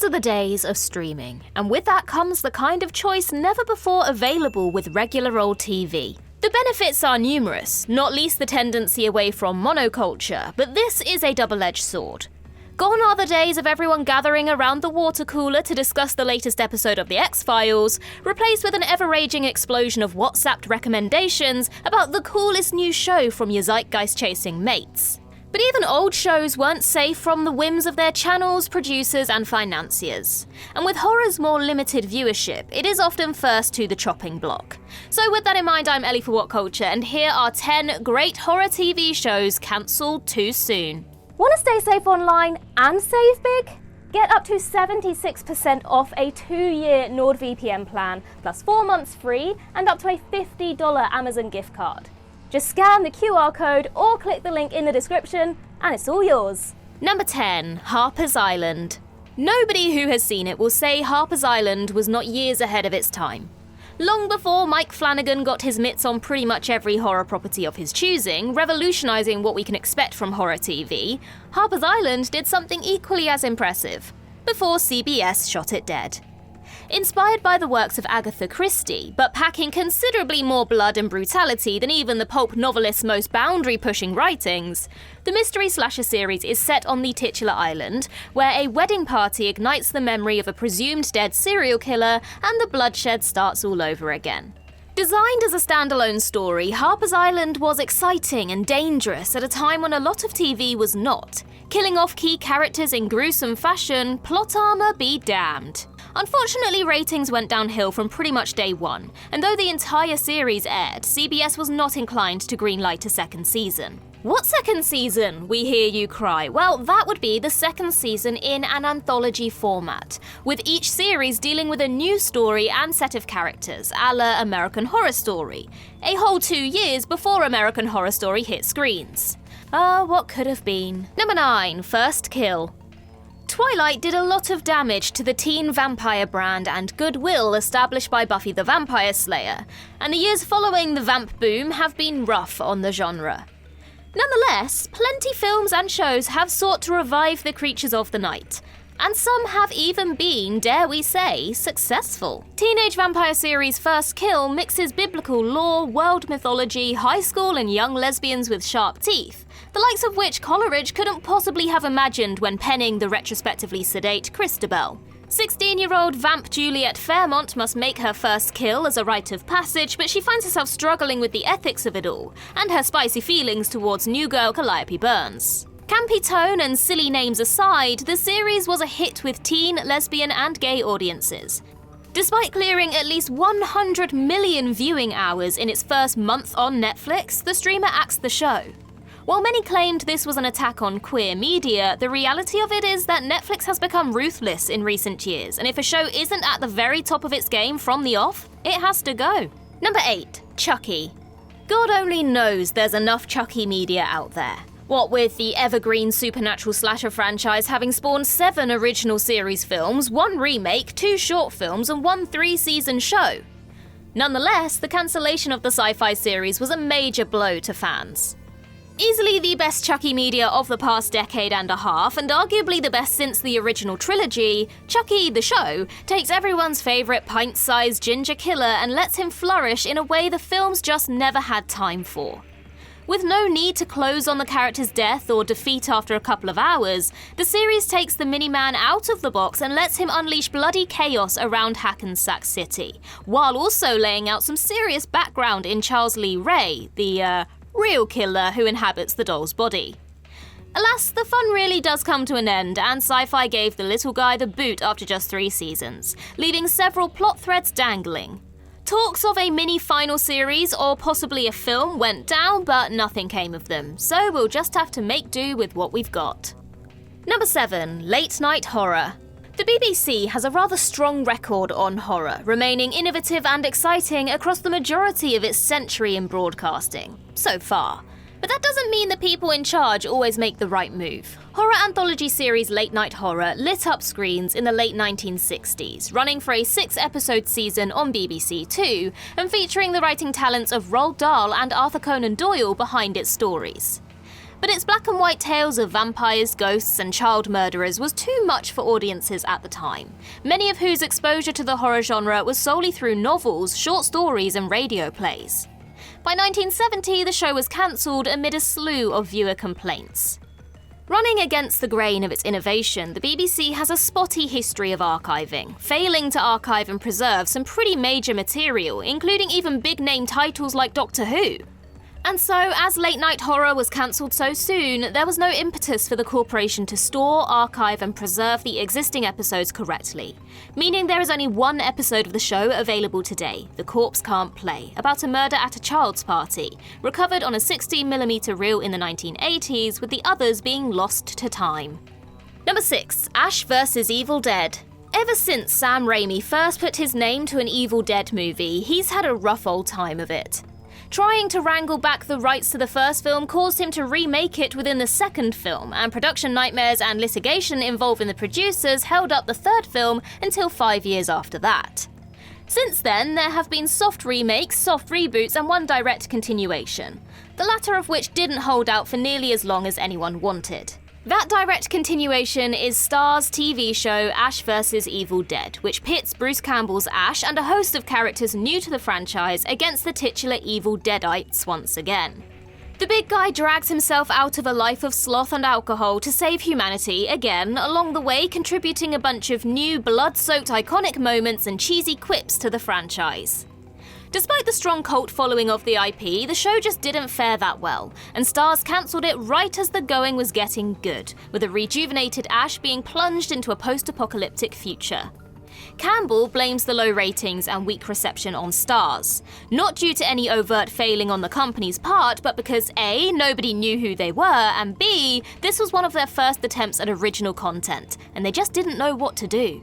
These are the days of streaming, and with that comes the kind of choice never before available with regular old TV. The benefits are numerous, not least the tendency away from monoculture, but this is a double-edged sword. Gone are the days of everyone gathering around the water cooler to discuss the latest episode of The X-Files, replaced with an ever-raging explosion of WhatsApped recommendations about the coolest new show from your zeitgeist-chasing mates. But even old shows weren't safe from the whims of their channels, producers and financiers. And with horror's more limited viewership, it is often first to the chopping block. So with that in mind, I'm Ellie for What Culture, and here are 10 great horror TV shows cancelled too soon. Want to stay safe online and save big? Get up to 76% off a 2-year NordVPN plan, plus 4 months free and up to a $50 Amazon gift card. Just scan the QR code or click the link in the description and it's all yours. Number 10, Harpers Island. Nobody who has seen it will say Harpers Island was not years ahead of its time. Long before Mike Flanagan got his mitts on pretty much every horror property of his choosing, revolutionising what we can expect from horror TV, Harpers Island did something equally as impressive, before CBS shot it dead. Inspired by the works of Agatha Christie, but packing considerably more blood and brutality than even the pulp novelist's most boundary-pushing writings, the mystery slasher series is set on the titular island, where a wedding party ignites the memory of a presumed dead serial killer and the bloodshed starts all over again. Designed as a standalone story, Harpers Island was exciting and dangerous at a time when a lot of TV was not. Killing off key characters in gruesome fashion, plot armor be damned. Unfortunately, ratings went downhill from pretty much day one, and though the entire series aired, CBS was not inclined to greenlight a second season. What second season, we hear you cry? Well, that would be the second season in an anthology format, with each series dealing with a new story and set of characters, a la American Horror Story, a whole 2 years before American Horror Story hit screens. What could have been? Number 9, First Kill. Twilight did a lot of damage to the teen vampire brand and goodwill established by Buffy the Vampire Slayer, and the years following the vamp boom have been rough on the genre. Nonetheless, plenty films and shows have sought to revive the creatures of the night, and some have even been, dare we say, successful. Teenage vampire series First Kill mixes biblical lore, world mythology, high school and young lesbians with sharp teeth, the likes of which Coleridge couldn't possibly have imagined when penning the retrospectively sedate Christabel. 16-year-old vamp Juliet Fairmont must make her first kill as a rite of passage, but she finds herself struggling with the ethics of it all, and her spicy feelings towards new girl Calliope Burns. Campy tone and silly names aside, the series was a hit with teen, lesbian and gay audiences. Despite clearing at least 100 million viewing hours in its first month on Netflix, the streamer axed the show. While many claimed this was an attack on queer media, the reality of it is that Netflix has become ruthless in recent years, and if a show isn't at the very top of its game from the off, it has to go. Number 8, Chucky. God only knows there's enough Chucky media out there. What with the evergreen supernatural slasher franchise having spawned 7 original series films, 1 remake, 2 short films, and 1 3-season show. Nonetheless, the cancellation of the sci-fi series was a major blow to fans. Easily the best Chucky media of the past decade and a half, and arguably the best since the original trilogy, Chucky, the show, takes everyone's favourite pint-sized ginger killer and lets him flourish in a way the films just never had time for. With no need to close on the character's death or defeat after a couple of hours, the series takes the Miniman out of the box and lets him unleash bloody chaos around Hackensack City, while also laying out some serious background in Charles Lee Ray, the real killer who inhabits the doll's body. Alas, the fun really does come to an end, and Sci-Fi gave the little guy the boot after just 3 seasons, leaving several plot threads dangling. Talks of a mini-final series or possibly a film went down, but nothing came of them, so we'll just have to make do with what we've got. Number 7, Late Night Horror. The BBC has a rather strong record on horror, remaining innovative and exciting across the majority of its century in broadcasting, so far. But that doesn't mean the people in charge always make the right move. Horror anthology series Late Night Horror lit up screens in the late 1960s, running for a 6-episode season on BBC Two, and featuring the writing talents of Roald Dahl and Arthur Conan Doyle behind its stories. But its black and white tales of vampires, ghosts, and child murderers was too much for audiences at the time, many of whose exposure to the horror genre was solely through novels, short stories, and radio plays. By 1970, the show was cancelled amid a slew of viewer complaints. Running against the grain of its innovation, the BBC has a spotty history of archiving, failing to archive and preserve some pretty major material, including even big-name titles like Doctor Who. And so, as late-night horror was cancelled so soon, there was no impetus for the corporation to store, archive, and preserve the existing episodes correctly, meaning there is only one episode of the show available today, The Corpse Can't Play, about a murder at a child's party, recovered on a 16mm reel in the 1980s, with the others being lost to time. Number 6. Ash vs. Evil Dead. Ever since Sam Raimi first put his name to an Evil Dead movie, he's had a rough old time of it. Trying to wrangle back the rights to the first film caused him to remake it within the second film, and production nightmares and litigation involving the producers held up the third film until 5 years after that. Since then, there have been soft remakes, soft reboots, and one direct continuation, the latter of which didn't hold out for nearly as long as anyone wanted. That direct continuation is Starz TV show Ash vs. Evil Dead, which pits Bruce Campbell's Ash and a host of characters new to the franchise against the titular Evil Deadites once again. The big guy drags himself out of a life of sloth and alcohol to save humanity again, along the way contributing a bunch of new blood-soaked iconic moments and cheesy quips to the franchise. Despite the strong cult following of the IP, the show just didn't fare that well, and Starz cancelled it right as the going was getting good, with a rejuvenated Ash being plunged into a post-apocalyptic future. Campbell blames the low ratings and weak reception on Starz, not due to any overt failing on the company's part, but because A, nobody knew who they were, and B, this was one of their first attempts at original content, and they just didn't know what to do.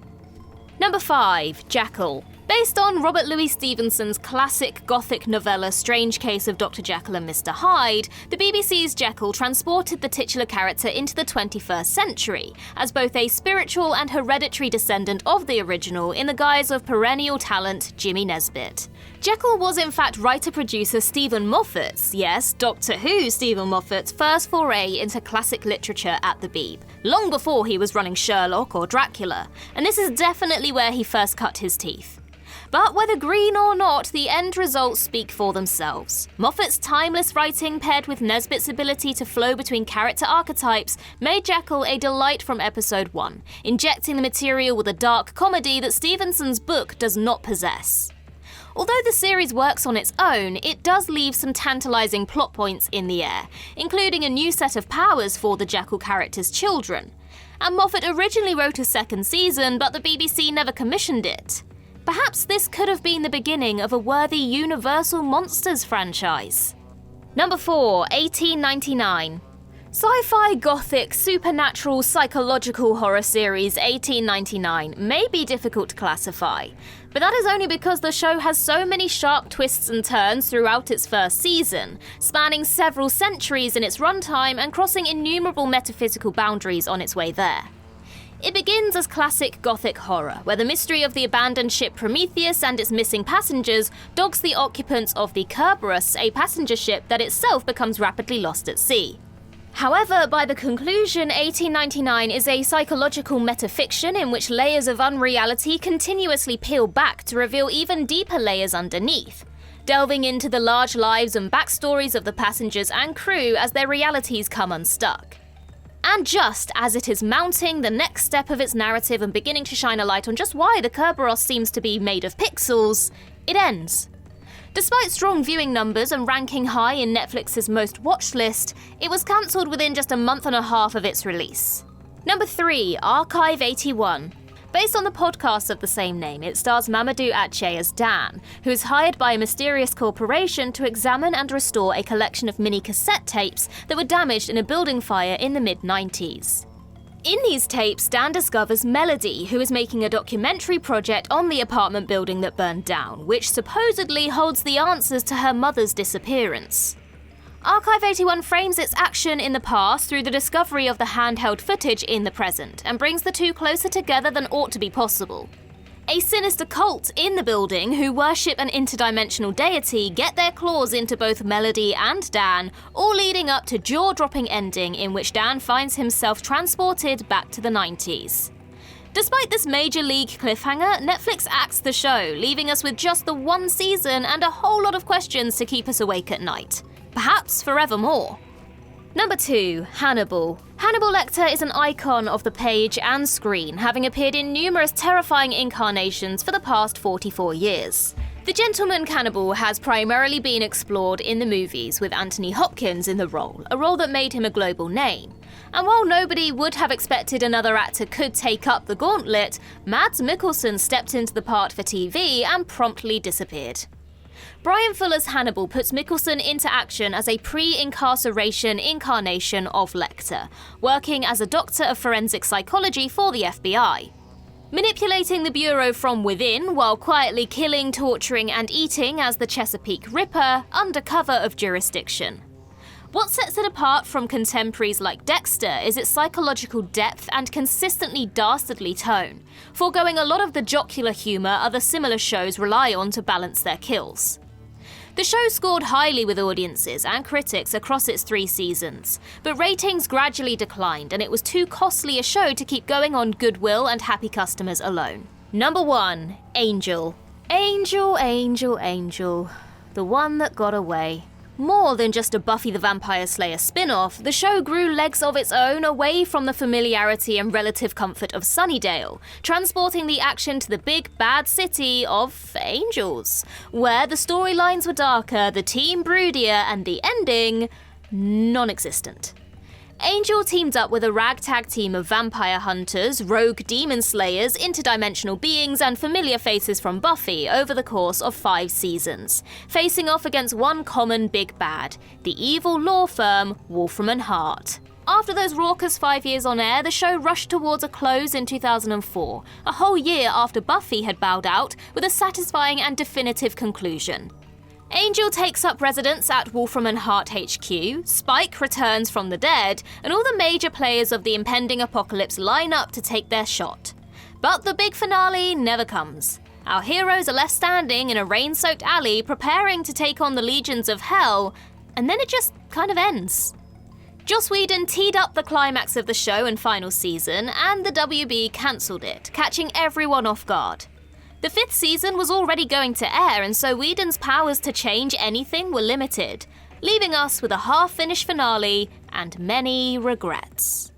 Number 5. Jackal. Based on Robert Louis Stevenson's classic gothic novella Strange Case of Dr. Jekyll and Mr. Hyde, the BBC's Jackal transported the titular character into the 21st century, as both a spiritual and hereditary descendant of the original in the guise of perennial talent Jimmy Nesbitt. Jackal was in fact writer-producer Stephen Moffat's, yes, Doctor Who Stephen Moffat's first foray into classic literature at the Beeb, long before he was running Sherlock or Dracula, and this is definitely where he first cut his teeth. But whether green or not, the end results speak for themselves. Moffat's timeless writing paired with Nesbitt's ability to flow between character archetypes made Jackal a delight from episode 1, injecting the material with a dark comedy that Stevenson's book does not possess. Although the series works on its own, it does leave some tantalizing plot points in the air, including a new set of powers for the Jackal character's children. And Moffat originally wrote a second season, but the BBC never commissioned it. Perhaps this could have been the beginning of a worthy Universal Monsters franchise. Number 4. 1899. Sci-fi, gothic, supernatural, psychological horror series 1899 may be difficult to classify, but that is only because the show has so many sharp twists and turns throughout its first season, spanning several centuries in its runtime and crossing innumerable metaphysical boundaries on its way there. It begins as classic gothic horror, where the mystery of the abandoned ship Prometheus and its missing passengers dogs the occupants of the Kerberos, a passenger ship that itself becomes rapidly lost at sea. However, by the conclusion, 1899 is a psychological metafiction in which layers of unreality continuously peel back to reveal even deeper layers underneath, delving into the large lives and backstories of the passengers and crew as their realities come unstuck. And just as it is mounting the next step of its narrative and beginning to shine a light on just why the Kerberos seems to be made of pixels, it ends. Despite strong viewing numbers and ranking high in Netflix's most watched list, it was cancelled within just a month and a half of its release. Number 3. Archive 81. Based on the podcast of the same name, it stars Mamadou Ache as Dan, who is hired by a mysterious corporation to examine and restore a collection of mini cassette tapes that were damaged in a building fire in the mid-90s. In these tapes, Dan discovers Melody, who is making a documentary project on the apartment building that burned down, which supposedly holds the answers to her mother's disappearance. Archive 81 frames its action in the past through the discovery of the handheld footage in the present, and brings the two closer together than ought to be possible. A sinister cult in the building who worship an interdimensional deity get their claws into both Melody and Dan, all leading up to jaw-dropping ending in which Dan finds himself transported back to the 90s. Despite this major league cliffhanger, Netflix axed the show, leaving us with just the one season and a whole lot of questions to keep us awake at night. Perhaps forevermore. Number 2. Hannibal. Hannibal Lecter is an icon of the page and screen, having appeared in numerous terrifying incarnations for the past 44 years. The gentleman cannibal has primarily been explored in the movies, with Anthony Hopkins in the role, a role that made him a global name. And while nobody would have expected another actor could take up the gauntlet, Mads Mikkelsen stepped into the part for TV and promptly disappeared. Brian Fuller's Hannibal puts Mikkelsen into action as a pre-incarceration incarnation of Lecter, working as a doctor of forensic psychology for the FBI. Manipulating the Bureau from within while quietly killing, torturing and eating as the Chesapeake Ripper under cover of jurisdiction. What sets it apart from contemporaries like Dexter is its psychological depth and consistently dastardly tone, foregoing a lot of the jocular humour other similar shows rely on to balance their kills. The show scored highly with audiences and critics across its 3 seasons, but ratings gradually declined and it was too costly a show to keep going on goodwill and happy customers alone. Number 1. Angel. Angel, Angel, Angel. The one that got away. More than just a Buffy the Vampire Slayer spin-off, the show grew legs of its own away from the familiarity and relative comfort of Sunnydale, transporting the action to the big bad city of Angels, where the storylines were darker, the team broodier, and the ending non-existent. Angel teamed up with a ragtag team of vampire hunters, rogue demon slayers, interdimensional beings, and familiar faces from Buffy over the course of 5 seasons, facing off against one common big bad, the evil law firm Wolfram & Hart. After those raucous 5 years on air, the show rushed towards a close in 2004, a whole year after Buffy had bowed out, with a satisfying and definitive conclusion. Angel takes up residence at Wolfram & Hart HQ, Spike returns from the dead, and all the major players of the impending apocalypse line up to take their shot. But the big finale never comes. Our heroes are left standing in a rain-soaked alley preparing to take on the legions of hell, and then it just kind of ends. Joss Whedon teed up the climax of the show and final season, and the WB cancelled it, catching everyone off guard. The 5th season was already going to air, and so Whedon's powers to change anything were limited, leaving us with a half-finished finale and many regrets.